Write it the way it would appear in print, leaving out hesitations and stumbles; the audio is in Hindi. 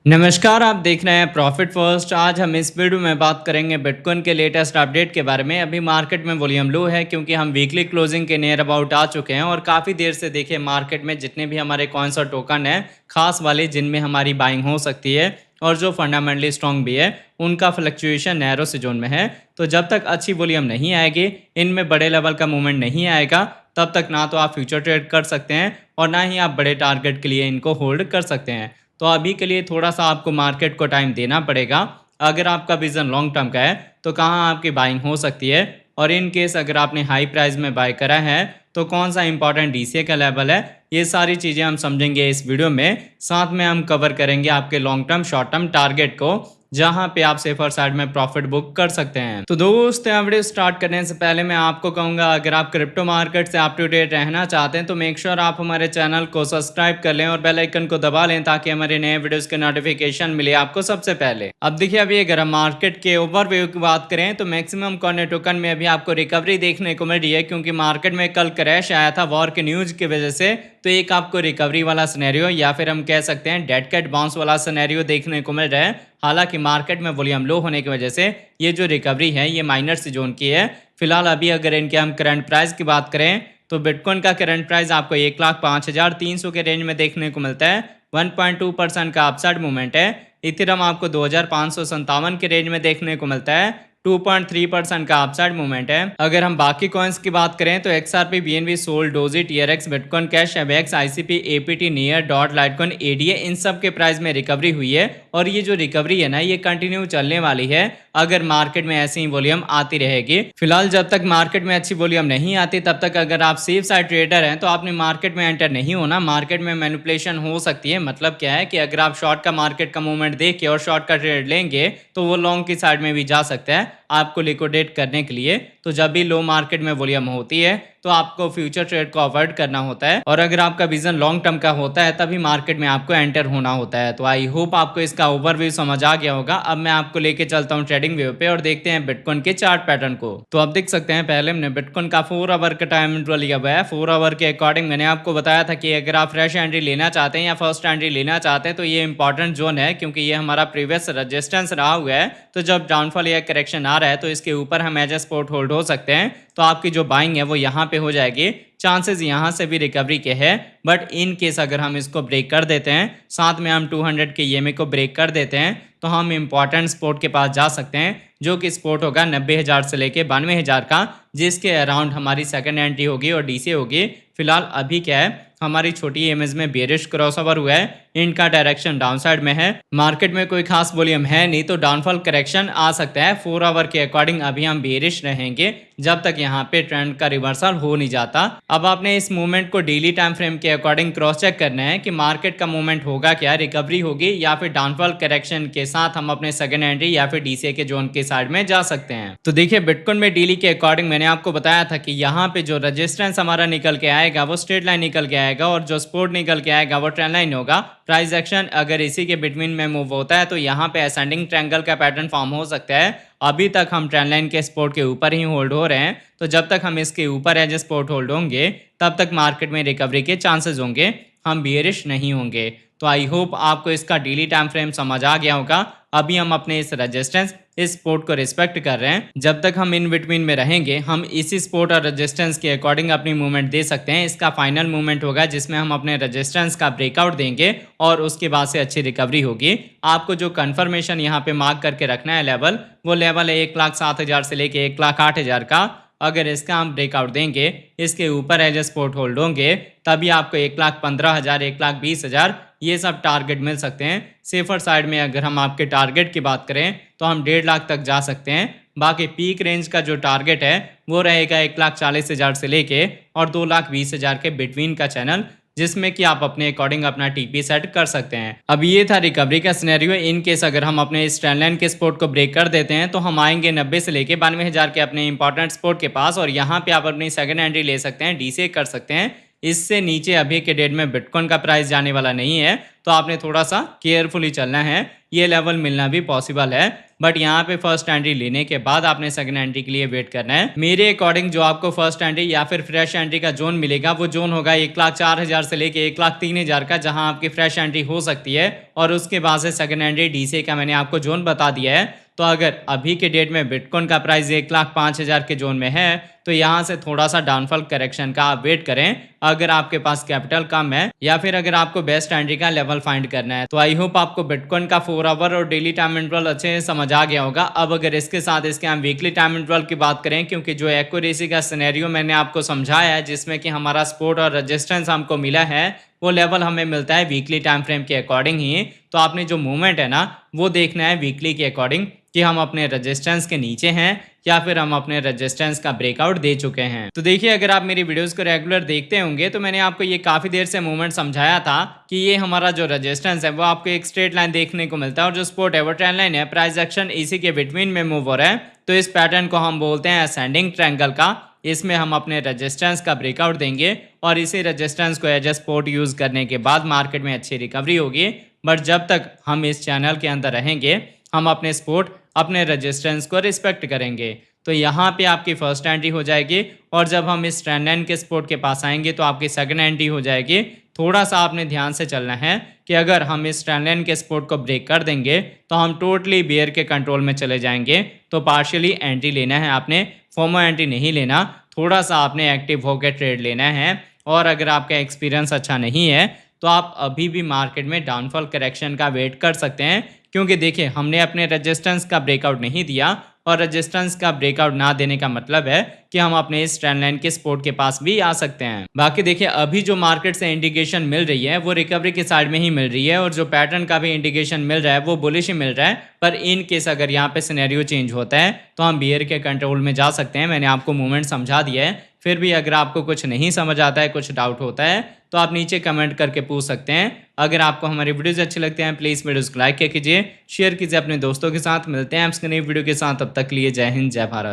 नमस्कार, आप देख रहे हैं प्रॉफिट फर्स्ट। आज हम इस वीडियो में बात करेंगे बिटकॉइन के लेटेस्ट अपडेट के बारे में। अभी मार्केट में वॉल्यूम लो है क्योंकि हम वीकली क्लोजिंग के नियर अबाउट आ चुके हैं और काफ़ी देर से देखिए मार्केट में जितने भी हमारे कॉइन्स और टोकन है खास वाले जिनमें हमारी बाइंग हो सकती है और जो फंडामेंटली स्ट्रॉन्ग भी है उनका फ्लक्चुएशन नैरो से जोन में है। तो जब तक अच्छी वॉल्यूम नहीं आएगी, इनमें बड़े लेवल का मूवमेंट नहीं आएगा, तब तक ना तो आप फ्यूचर ट्रेड कर सकते हैं और ना ही आप बड़े टारगेट के लिए इनको होल्ड कर सकते हैं। तो अभी के लिए थोड़ा सा आपको मार्केट को टाइम देना पड़ेगा। अगर आपका विजन लॉन्ग टर्म का है तो कहाँ आपकी बाइंग हो सकती है, और इन केस अगर आपने हाई प्राइस में बाय करा है तो कौन सा इंपॉर्टेंट डीसीए का लेवल है, ये सारी चीज़ें हम समझेंगे इस वीडियो में। साथ में हम कवर करेंगे आपके long term short term target को, जहां पे आप सेफर साइड में प्रॉफिट बुक कर सकते हैं। तो दोस्तों, वीडियो स्टार्ट करने से पहले मैं आपको कहूंगा, अगर आप क्रिप्टो मार्केट से अप टू डेट रहना चाहते हैं तो मेक श्योर आप हमारे चैनल को सब्सक्राइब कर लें और बेल आइकन को दबा लें ताकि हमारे नए वीडियोस के नोटिफिकेशन मिले आपको सबसे पहले। अब देखिए, अभी अगर हम मार्केट के ओवरव्यू की बात करें तो मैक्सिमम कॉइन टोकन में अभी आपको रिकवरी देखने को मिल रही है, क्योंकि मार्केट में कल क्रैश आया था वॉर के न्यूज की वजह से। तो एक आपको रिकवरी वाला सिनेरियो या फिर हम कह सकते हैं डेड कैट बाउंस वाला सिनेरियो देखने को मिल रहा है। हालांकि मार्केट में वॉल्यूम लो होने की वजह से ये जो रिकवरी है ये माइनर सी जोन की है फिलहाल। अभी अगर इनके हम करंट प्राइस की बात करें तो बिटकॉइन का करंट प्राइस आपको 1,05,300 के रेंज में देखने को मिलता है। 1.2% का अपसाइड मूवमेंट है। इथेरियम आपको 2,557 के रेंज में देखने को मिलता है। 2.3% का अपसाइड मूवमेंट है। अगर हम बाकी कॉइन्स की बात करें तो XRP, BNB, Sol, Doge, TRX, Bitcoin cash, Avax, ICP, APT, Near, Dot, Litecoin, ADA, इन सब के प्राइस में रिकवरी हुई है और ये जो रिकवरी है ना ये कंटिन्यू चलने वाली है अगर मार्केट में ऐसी ही वॉल्यूम आती रहेगी। फिलहाल जब तक मार्केट में अच्छी वॉल्यूम नहीं आती तब तक अगर आप सेफ साइड ट्रेडर हैं तो आपने मार्केट में एंटर नहीं होना। मार्केट में मैनिपुलेशन हो सकती है। मतलब क्या है कि अगर आप शॉर्ट का मार्केट का मूवमेंट देख के और शॉर्ट का ट्रेड लेंगे तो वो लॉन्ग की साइड में भी जा सकता है आपको लिक्विडेट करने के लिए। तो जब भी लो मार्केट में वॉल्यूम होती है तो आपको फ्यूचर ट्रेड को अवॉइड करना होता है, और अगर आपका विजन लॉन्ग टर्म का होता है तभी मार्केट में आपको एंटर होना होता है। तो आई होप आपको इसका ओवरव्यू समझ आ गया होगा। अब मैं आपको लेके चलता हूँ ट्रेडिंग व्यू पे और देखते हैं बिटकॉइन के चार्ट पैटर्न को। तो आप देख सकते हैं पहले हमने बिटकॉइन का 4 आवर का टाइम इंटरवल लिया हुआ है। 4 आवर के अकॉर्डिंग मैंने आपको बताया था कि अगर आप फ्रेश एंट्री लेना चाहते हैं या फर्स्ट एंट्री लेना चाहते हैं तो ये इंपॉर्टेंट जोन है, क्योंकि ये हमारा प्रीवियस रेजिस्टेंस रहा हुआ है। तो जब डाउनफॉल या करेक्शन आ रहा है तो इसके ऊपर हम एज ए सपोर्ट होल्ड हो सकते हैं। तो आपकी जो बाइंग है वो यहाँ पे हो जाएगी। चांसेस यहाँ से भी रिकवरी के हैं, बट इन केस अगर हम इसको ब्रेक कर देते हैं, साथ में हम 200 के ईएमए को ब्रेक कर देते हैं, तो हम इंपॉर्टेंट सपोर्ट के पास जा सकते हैं, जो कि सपोर्ट होगा 90,000 से लेके 92,000 का, जिसके अराउंड हमारी सेकंड एंट्री होगी और डीसी होगी। फिलहाल अभी क्या है, हमारी छोटी इमेज में बेरिश क्रॉसओवर हुआ है, इनका डायरेक्शन डाउन साइड में है। मार्केट में कोई खास वॉल्यूम है नहीं तो डाउनफॉल करेक्शन आ सकता है। 4 आवर के अकॉर्डिंग अभी हम बेरिश रहेंगे जब तक यहाँ पे ट्रेंड का रिवर्सल हो नहीं जाता। अब आपने इस मूवमेंट को डेली टाइम फ्रेम के अकॉर्डिंग क्रॉस चेक करना है कि मार्केट का मूवमेंट होगा क्या, रिकवरी होगी या फिर डाउनफॉल करेक्शन के साथ हम अपने सेकंड एंट्री या फिर डीसीए के जोन के साइड में जा सकते हैं। तो देखिए, बिटकॉइन में डेली के अकॉर्डिंग मैंने आपको बताया था कि यहाँ पे जो रेजिस्टेंस हमारा निकल के आएगा वो स्ट्रेट लाइन निकल के आएगा और जो सपोर्ट निकल के आएगा वो ट्रेंड लाइन होगा। प्राइस एक्शन अगर इसी के बिटवीन में मूव होता है तो यहाँ पे असेंडिंग ट्रायंगल का पैटर्न फॉर्म हो सकता है। अभी तक हम ट्रेंड लाइन के सपोर्ट के ऊपर ही होल्ड हो रहे हैं, तो जब तक हम इसके ऊपर एज सपोर्ट होल्ड होंगे तब तक मार्केट में रिकवरी के चांसेस होंगे, हम बियरिश नहीं होंगे। तो आई होप आपको इसका डेली टाइम फ्रेम समझ आ गया होगा। अभी हम अपने इस रेजिस्टेंस, इस सपोर्ट को रिस्पेक्ट कर रहे हैं। जब तक हम इन बिटवीन में रहेंगे हम इसी सपोर्ट और रेजिस्टेंस के अकॉर्डिंग अपनी मूवमेंट दे सकते हैं। इसका फाइनल मूवमेंट होगा जिसमें हम अपने रेजिस्टेंस का ब्रेकआउट देंगे और उसके बाद से अच्छी रिकवरी होगी। आपको जो कंफर्मेशन यहाँ पे मार्क करके रखना है लेवल, वो लेवल है 1,07,000 से लेके 1,08,000 का। अगर इसका हम ब्रेकआउट देंगे, इसके ऊपर एज सपोर्ट होल्ड होंगे, तभी आपको 1,15,000, 1,20,000 ये सब टारगेट मिल सकते हैं। सेफर साइड में अगर हम आपके टारगेट की बात करें तो हम 1.5 लाख तक जा सकते हैं। बाकी पीक रेंज का जो टारगेट है वो रहेगा 1,40,000 से लेके और 2,20,000 के बिटवीन का चैनल, जिसमें कि आप अपने अकॉर्डिंग अपना टीपी सेट कर सकते हैं। अब ये था रिकवरी का सिनेरियो। इन केस अगर हम अपने इस ट्रेंड लाइन के सपोर्ट को ब्रेक कर देते हैं तो हम आएंगे 90 से लेके 92,000 के अपने इंपॉर्टेंट सपोर्ट के पास, और यहाँ पे आप अपनी सेकंड एंट्री ले सकते हैं, डीसीए कर सकते हैं। इससे नीचे अभी के डेट में बिटकॉइन का प्राइस जाने वाला नहीं है, तो आपने थोड़ा सा केयरफुली चलना है। ये लेवल मिलना भी पॉसिबल है। बट यहाँ पे फर्स्ट एंट्री लेने के बाद आपने सेकंड एंट्री के लिए वेट करना है। मेरे अकॉर्डिंग जो आपको फर्स्ट एंट्री या फिर फ्रेश एंट्री का जोन मिलेगा वो जोन होगा 1,04,000 से लेके 1,03,000 का, जहां आपकी फ्रेश एंट्री हो सकती है। और उसके बाद से सेकंड एंट्री डीसी का मैंने आपको जोन बता दिया है। तो अगर अभी के डेट में बिटकॉइन का प्राइस 1,05,000 के जोन में है तो यहाँ से थोड़ा सा डाउनफॉल करेक्शन का आप वेट करें, अगर आपके पास कैपिटल कम है या फिर अगर आपको बेस्ट एंट्री का लेवल फाइंड करना है। तो आई होप आपको बिटकॉइन का 4 आवर और डेली टाइम इंटरवल अच्छे से समझ आ गया होगा। अब अगर इसके साथ इसके हम वीकली टाइम इंटरवल की बात करें, क्योंकि जो एक्यूरेसी का सिनेरियो मैंने आपको समझाया है जिसमें कि हमारा सपोर्ट और रेजिस्टेंस हमको मिला है, वो लेवल हमें मिलता है वीकली टाइम फ्रेम के अकॉर्डिंग ही। तो आपने जो मूवमेंट है ना वो देखना है वीकली के अकॉर्डिंग कि हम अपने रेजिस्टेंस के नीचे हैं या फिर हम अपने रेजिस्टेंस का ब्रेकआउट दे चुके हैं। तो देखिए, अगर आप मेरी वीडियोस को रेगुलर देखते होंगे तो मैंने आपको ये काफी देर से मूवमेंट समझाया था कि ये हमारा जो रेजिस्टेंस है वो आपको एक स्ट्रेट लाइन देखने को मिलता है और जो सपोर्ट है वो ट्रेंड लाइन है। प्राइस एक्शन इसी के बिटवीन में मूव हो रहा है। तो इस पैटर्न को हम बोलते हैं असेंडिंग ट्रायंगल का। इसमें हम अपने रेजिस्टेंस का ब्रेकआउट देंगे और इसी रेजिस्टेंस को एज ए सपोर्ट यूज करने के बाद मार्केट में अच्छी रिकवरी होगी। बट जब तक हम इस चैनल के अंदर रहेंगे हम अपने सपोर्ट अपने रेजिस्टेंस को रिस्पेक्ट करेंगे। तो यहाँ पे आपकी फर्स्ट एंट्री हो जाएगी और जब हम इस ट्रेंड लाइन के सपोर्ट के पास आएंगे तो आपकी सेकंड एंट्री हो जाएगी। थोड़ा सा आपने ध्यान से चलना है कि अगर हम इस ट्रेंड लाइन के सपोर्ट को ब्रेक कर देंगे तो हम टोटली बेयर के कंट्रोल में चले जाएंगे। तो पार्शियली एंट्री लेना है आपने, फोमो एंट्री नहीं लेना। थोड़ा सा आपने एक्टिव होकर ट्रेड लेना है। और अगर आपका एक्सपीरियंस अच्छा नहीं है तो आप अभी भी मार्केट में डाउनफॉल करेक्शन का वेट कर सकते हैं, क्योंकि देखिए हमने अपने रेजिस्टेंस का ब्रेकआउट नहीं दिया और रेजिस्टेंस का ब्रेकआउट ना देने का मतलब है कि हम अपने इस ट्रेंड लाइन के सपोर्ट के पास भी आ सकते हैं। बाकी देखिए, अभी जो मार्केट से इंडिकेशन मिल रही है वो रिकवरी के साइड में ही मिल रही है और जो पैटर्न का भी इंडिकेशन मिल रहा है वो बुलिश ही मिल रहा है। पर इन केस अगर यहाँ पे सिनेरियो चेंज होता है तो हम बियर के कंट्रोल में जा सकते हैं। मैंने आपको मूवमेंट समझा दिया है। फिर भी अगर आपको कुछ नहीं समझ आता है, कुछ डाउट होता है तो आप नीचे कमेंट करके पूछ सकते हैं। अगर आपको हमारी वीडियोस अच्छे लगते हैं प्लीज़ वीडियोस को लाइक कीजिए, शेयर कीजिए अपने दोस्तों के साथ। मिलते हैं आपसे नई वीडियो के साथ, तब तक के लिए जय हिंद जय भारत।